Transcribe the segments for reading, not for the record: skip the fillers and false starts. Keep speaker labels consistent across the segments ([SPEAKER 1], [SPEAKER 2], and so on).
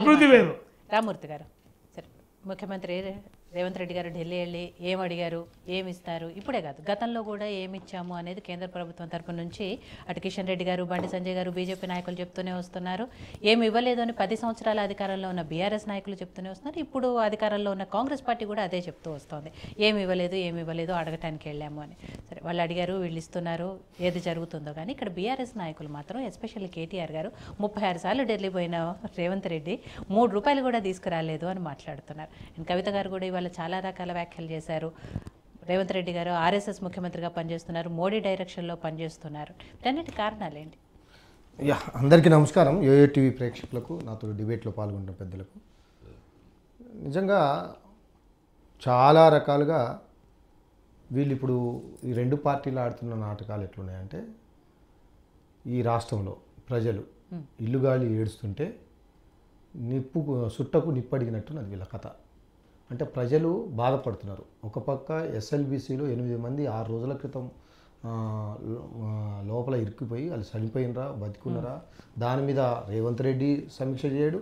[SPEAKER 1] ప్రకృతి వేరు.
[SPEAKER 2] రామూర్తి గారు, సరే, ముఖ్యమంత్రి రేవంత్ రెడ్డి గారు ఢిల్లీ వెళ్ళి ఏం అడిగారు, ఏమి ఇస్తారు, ఇప్పుడే కాదు గతంలో కూడా ఏమి ఇచ్చాము అనేది కేంద్ర ప్రభుత్వం తరపు నుంచి అటు కిషన్ రెడ్డి గారు, బండి సంజయ్ గారు, బీజేపీ నాయకులు చెప్తూనే వస్తున్నారు. ఏమి ఇవ్వలేదు అని 10 సంవత్సరాల అధికారంలో ఉన్న బీఆర్ఎస్ నాయకులు చెప్తూనే వస్తున్నారు. ఇప్పుడు అధికారంలో ఉన్న కాంగ్రెస్ పార్టీ కూడా అదే చెప్తూ వస్తుంది, ఏమి ఇవ్వలేదు అడగటానికి వెళ్ళాము అని. సరే, వాళ్ళు అడిగారు, వీళ్ళు ఇస్తున్నారు, ఏది జరుగుతుందో. కానీ ఇక్కడ బీఆర్ఎస్ నాయకులు మాత్రం, ఎస్పెషల్లీ కేటీఆర్ గారు 36 సార్లు ఢిల్లీ పోయిన రేవంత్ రెడ్డి 3 రూపాయలు కూడా తీసుకురాలేదు అని మాట్లాడుతున్నారు. అండ్ కవిత గారు కూడా ఇవాళ చాలా రకాల వ్యాఖ్యలు చేశారు. రేవంత్ రెడ్డి గారు ఆర్ఎస్ఎస్ ముఖ్యమంత్రిగా పనిచేస్తున్నారు, మోడీ డైరెక్షన్లో పనిచేస్తున్నారు. వీటన్నిటి కారణాలు ఏంటి?
[SPEAKER 3] అందరికీ నమస్కారం. యోయో టీవీ ప్రేక్షకులకు, నాతో డిబేట్లో పాల్గొంటున్న పెద్దలకు. నిజంగా చాలా రకాలుగా వీళ్ళు ఇప్పుడు ఈ 2 పార్టీలు ఆడుతున్న నాటకాలు ఎట్లున్నాయంటే, ఈ రాష్ట్రంలో ప్రజలు ఇల్లుగాలి ఏడుస్తుంటే సుట్టకు నిప్పడిగినట్టు నాది వీళ్ళ కథ. అంటే ప్రజలు బాధపడుతున్నారు. ఒక పక్క ఎస్ఎల్బీసీలో 8 మంది 6 రోజుల క్రితం లోపల ఇరుక్కుపోయి వాళ్ళు చనిపోయినరా బతికున్నారా దాని మీద రేవంత్ రెడ్డి సమీక్ష చేయడు,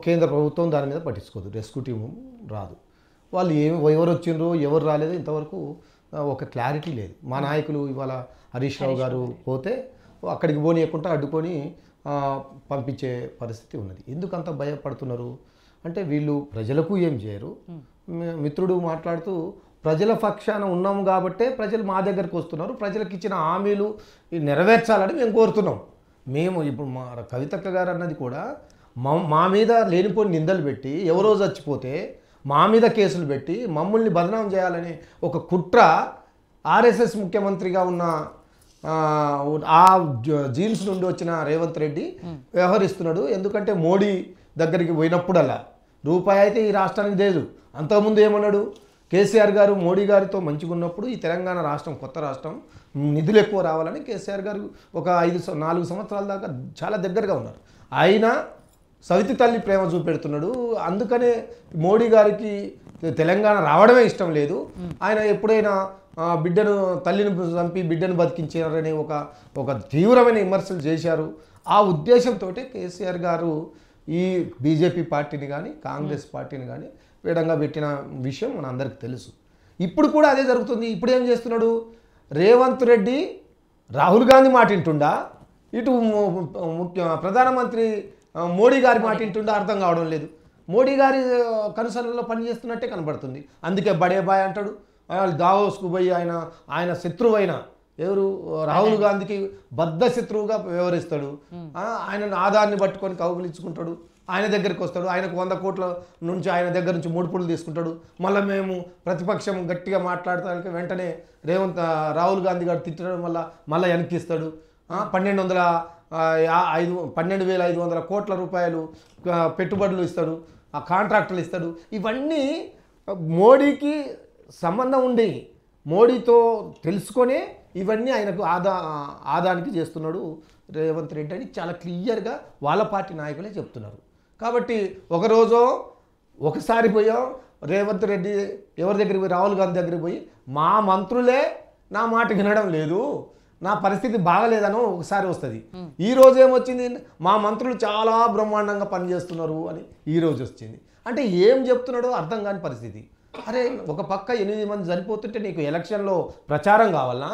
[SPEAKER 3] కేంద్ర ప్రభుత్వం దాని మీద పట్టించుకోదు, రెస్క్యూ టీం రాదు. వాళ్ళు ఎవరు వచ్చిండ్రో ఎవరు రాలేదో ఇంతవరకు ఒక క్లారిటీ లేదు. మా నాయకులు ఇవాళ హరీష్ రావు గారు పోతే అక్కడికి పోనీయకుండా అడ్డుకొని పంపించే పరిస్థితి ఉన్నది. ఎందుకంత భయపడుతున్నారు అంటే, వీళ్ళు ప్రజలకు ఏం చేయరు. మిత్రుడు మాట్లాడుతూ ప్రజల పక్షాన ఉన్నాము కాబట్టే ప్రజలు మా దగ్గరకు వస్తున్నారు, ప్రజలకు ఇచ్చిన హామీలు నెరవేర్చాలని మేము కోరుతున్నాం. మేము ఇప్పుడు మా కవితక్క గారు అన్నది కూడా మా మీద లేనిపోని నిందలు పెట్టి ఎవరో చచ్చిపోతే మా మీద కేసులు పెట్టి మమ్మల్ని బదనాం చేయాలని ఒక కుట్ర ఆర్ఎస్ఎస్ ముఖ్యమంత్రిగా ఉన్న ఆ జీన్స్ నుండి వచ్చిన రేవంత్ రెడ్డి వ్యవహరిస్తున్నాడు. ఎందుకంటే మోడీ దగ్గరికి పోయినప్పుడల్లా రూపాయి అయితే ఈ రాష్ట్రానికి లేదు. అంతకుముందు ఏమన్నాడు, కేసీఆర్ గారు మోడీ గారితో మంచిగా ఉన్నప్పుడు ఈ తెలంగాణ రాష్ట్రం కొత్త రాష్ట్రం నిధులు ఎక్కువ రావాలని కేసీఆర్ గారు ఒక 4 సంవత్సరాల దాకా చాలా దగ్గరగా ఉన్నారు. అయినా సవితి తల్లి ప్రేమ చూపెడుతున్నాడు. అందుకనే మోడీ గారికి తెలంగాణ రావడమే ఇష్టం లేదు. ఆయన ఎప్పుడైనా తల్లిని చంపి బిడ్డను బతికించారని ఒక తీవ్రమైన విమర్శలు చేశారు. ఆ ఉద్దేశంతో కేసీఆర్ గారు ఈ బీజేపీ పార్టీని కానీ కాంగ్రెస్ పార్టీని కానీ వేడంగా పెట్టిన విషయం మన అందరికీ తెలుసు. ఇప్పుడు కూడా అదే జరుగుతుంది. ఇప్పుడు ఏం చేస్తున్నాడు రేవంత్ రెడ్డి, రాహుల్ గాంధీ మాట వింటుండా, ఇటు ప్రధానమంత్రి మోడీ గారి మాట వింటుండా అర్థం కావడం లేదు. మోడీ గారి కనుసరణలో పనిచేస్తున్నట్టే కనబడుతుంది. అందుకే బడే బాయ్ అంటాడు. దావోస్కు పోయి ఆయన శత్రువైన ఎవరు రాహుల్ గాంధీకి బద్ధ శత్రువుగా వ్యవహరిస్తాడు. ఆయన ఆధార్ని పట్టుకొని కౌగులించుకుంటాడు, ఆయన దగ్గరికి వస్తాడు, ఆయనకు 100 కోట్ల నుంచి ఆయన దగ్గర నుంచి 3 పుళ్ళు తీసుకుంటాడు. మళ్ళీ మేము ప్రతిపక్షం గట్టిగా మాట్లాడటానికి వెంటనే రాహుల్ గాంధీ గారు తిట్టడం వల్ల మళ్ళీ వెనక్కిస్తాడు. 12,500 కోట్ల రూపాయలు పెట్టుబడులు ఇస్తాడు, ఆ కాంట్రాక్టులు ఇస్తాడు. ఇవన్నీ మోడీకి సంబంధం ఉండి మోడీతో తెలుసుకొనే ఇవన్నీ ఆయనకు ఆదానికి చేస్తున్నాడు రేవంత్ రెడ్డి అని చాలా క్లియర్గా వాళ్ళ పార్టీ నాయకులే చెప్తున్నారు. కాబట్టి ఒకసారి పోయాం రేవంత్ రెడ్డి ఎవరి దగ్గరికి పోయి, రాహుల్ గాంధీ దగ్గరికి పోయి మా మంత్రులే నా మాట వినడం లేదు, నా పరిస్థితి బాగలేదనో ఒకసారి వస్తుంది. ఈరోజు ఏమొచ్చింది, మా మంత్రులు చాలా బ్రహ్మాండంగా పనిచేస్తున్నారు అని ఈరోజు వచ్చింది. అంటే ఏం చెప్తున్నాడో అర్థం కాని పరిస్థితి. అరే, ఒక పక్క 8 మంది చనిపోతుంటే నీకు ఎలక్షన్లో ప్రచారం కావాలనా,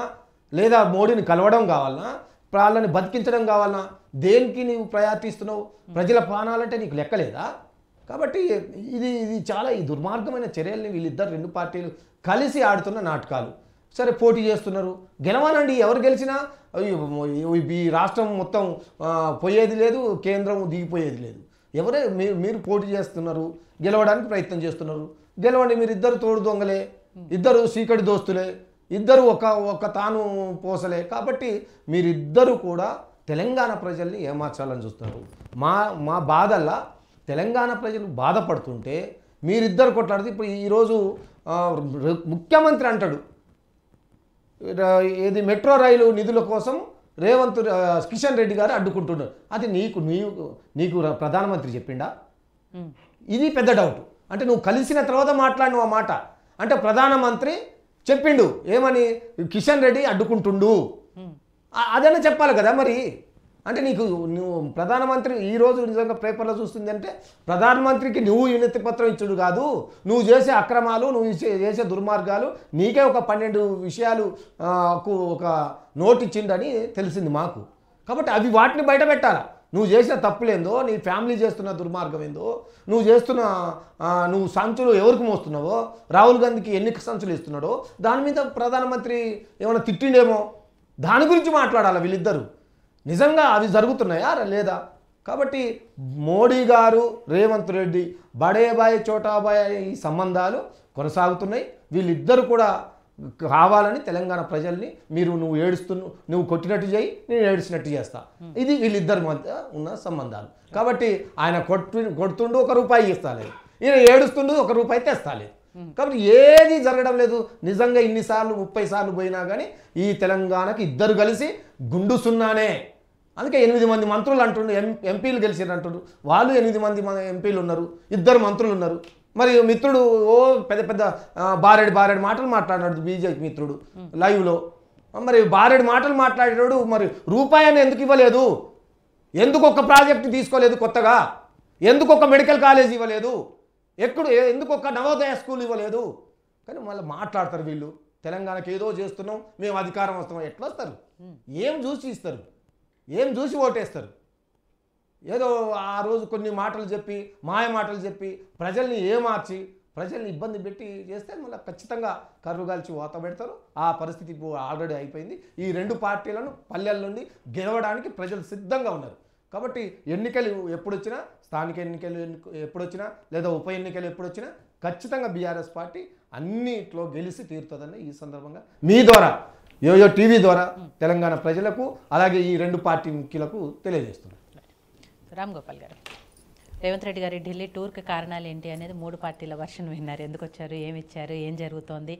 [SPEAKER 3] లేదా మోడీని కలవడం కావాలనా, వాళ్ళని బతికించడం కావాలనా, దేనికి నీవు ప్రయత్నిస్తున్నావు? ప్రజల ప్రాణాలంటే నీకు లెక్కలేదా? కాబట్టి ఇది చాలా ఈ దుర్మార్గమైన చర్యల్ని వీళ్ళిద్దరు 2 పార్టీలు కలిసి ఆడుతున్న నాటకాలు. సరే, పోటీ చేస్తున్నారు, గెలవనండి. ఎవరు గెలిచినా ఈ రాష్ట్రం మొత్తం పోయేది లేదు, కేంద్రం దిగిపోయేది లేదు. మీరు పోటీ చేస్తున్నారు, గెలవడానికి ప్రయత్నం చేస్తున్నారు, గెలవండి. మీరు ఇద్దరు తోడు దొంగలే, ఇద్దరు చీకటి దోస్తులే, ఇద్దరు ఒక తాను పోసలే. కాబట్టి మీరిద్దరూ కూడా తెలంగాణ ప్రజల్ని ఏమార్చాలని చూస్తున్నారు. మా బాధల్లా తెలంగాణ ప్రజలు బాధపడుతుంటే మీరిద్దరు కొట్లాడితే ఇప్పుడు ఈరోజు ముఖ్యమంత్రి అంటాడు ఏది మెట్రో రైలు నిధుల కోసం కిషన్ రెడ్డి గారు అడ్డుకుంటున్నారు. అది నీకు ప్రధానమంత్రి చెప్పిండా? ఇది పెద్ద డౌట్. అంటే నువ్వు కలిసిన తర్వాత మాట్లాడిన మాట అంటే ప్రధానమంత్రి చెప్పిండు ఏమని, కిషన్ రెడ్డి అడ్డుకుంటుండు, అదైనా చెప్పాలి కదా. మరి అంటే నువ్వు ప్రధానమంత్రి ఈరోజు నిజంగా పేపర్లో చూస్తుంది అంటే ప్రధానమంత్రికి నువ్వు వినతి పత్రం ఇచ్చుడు కాదు, నువ్వు చేసే అక్రమాలు, నువ్వు చేసే దుర్మార్గాలు, నీకే ఒక 12 విషయాలు ఒక నోట్ ఇచ్చిండని తెలిసింది మాకు. కాబట్టి అవి వాటిని బయట పెట్టాలా. నువ్వు చేసిన తప్పులేందో, నీ ఫ్యామిలీ చేస్తున్న దుర్మార్గం ఏందో, నువ్వు సంచులు ఎవరికి మోస్తున్నావో, రాహుల్ గాంధీకి ఎన్ని సంచులు ఇస్తున్నాడో దాని మీద ప్రధానమంత్రి ఏమైనా తిట్టిండేమో, దాని గురించి మాట్లాడాలి వీళ్ళిద్దరూ. నిజంగా అవి జరుగుతున్నాయా లేదా? కాబట్టి మోడీ గారు, రేవంత్ రెడ్డి, బడేబాయ్ చోటాబాయ్ ఈ సంబంధాలు కొనసాగుతున్నాయి. వీళ్ళిద్దరు కూడా కావాలని తెలంగాణ ప్రజల్ని నువ్వు కొట్టినట్టు చేయి, నేను ఏడిచినట్టు చేస్తా, ఇది వీళ్ళిద్దరి మధ్య ఉన్న సంబంధాలు. కాబట్టి ఆయన కొడుతుండు 1 రూపాయి ఇస్తాలేదు, ఈయన ఏడుస్తుండు 1 రూపాయి తెస్తాలేదు. కాబట్టి ఏది జరగడం లేదు. నిజంగా ఇన్నిసార్లు 30 సార్లు పోయినా కానీ ఈ తెలంగాణకి ఇద్దరు కలిసి గుండు సున్నానే. అందుకే 8 మంది మంత్రులు అంటుండ్రు, ఎంపీలు గెలిచారు అంటుండ్రు. వాళ్ళు 8 మంది ఎంపీలు ఉన్నారు, 2 మంత్రులు ఉన్నారు. మరి మిత్రుడు పెద్ద బారెడు మాటలు మాట్లాడినాడు బీజేపీ మిత్రుడు లైవ్లో. మరి బారెడు మాటలు మాట్లాడేవాడు మరి రూపాయని ఎందుకు ఇవ్వలేదు? ఎందుకు ఒక ప్రాజెక్టు తీసుకోలేదు కొత్తగా? ఎందుకు ఒక మెడికల్ కాలేజ్ ఇవ్వలేదు? ఎందుకు ఒక నవోదయ స్కూల్ ఇవ్వలేదు? కానీ మళ్ళీ మాట్లాడతారు వీళ్ళు, తెలంగాణకి ఏదో చేస్తున్నాం, మేము అధికారం వస్తాం. ఎట్లా వస్తారు? ఏం చూసి ఇస్తారు? ఏం చూసి ఓటేస్తారు? ఏదో ఆ రోజు కొన్ని మాటలు చెప్పి, మాయ మాటలు చెప్పి ప్రజల్ని ఏమార్చి ప్రజల్ని ఇబ్బంది పెట్టి చేస్తే మళ్ళీ ఖచ్చితంగా కర్రుగాల్చి వాత పెడతారు. ఆ పరిస్థితి ఆల్రెడీ అయిపోయింది. ఈ 2 పార్టీలను పల్లెల నుండి గెలవడానికి ప్రజలు సిద్ధంగా ఉన్నారు. కాబట్టి ఎన్నికలు ఎప్పుడొచ్చినా, స్థానిక ఎన్నికలు ఎప్పుడొచ్చినా, లేదా ఉప ఎన్నికలు ఎప్పుడొచ్చినా ఖచ్చితంగా బీఆర్ఎస్ పార్టీ అన్నిట్లో గెలిచి తీరుతుందని ఈ సందర్భంగా మీ ద్వారా, యోయో టీవీ ద్వారా తెలంగాణ ప్రజలకు, అలాగే ఈ 2 పార్టీ ముఖ్యులకు తెలియజేస్తున్నారు.
[SPEAKER 2] రామ్ గోపాల్ గారు, రేవంత్ రెడ్డి గారి ఢిల్లీ టూర్కి కారణాలు ఏంటి అనేది 3 పార్టీల వర్షన్ విన్నారు. ఎందుకు వచ్చారు, ఏమి ఇచ్చారు, ఏం జరుగుతోంది,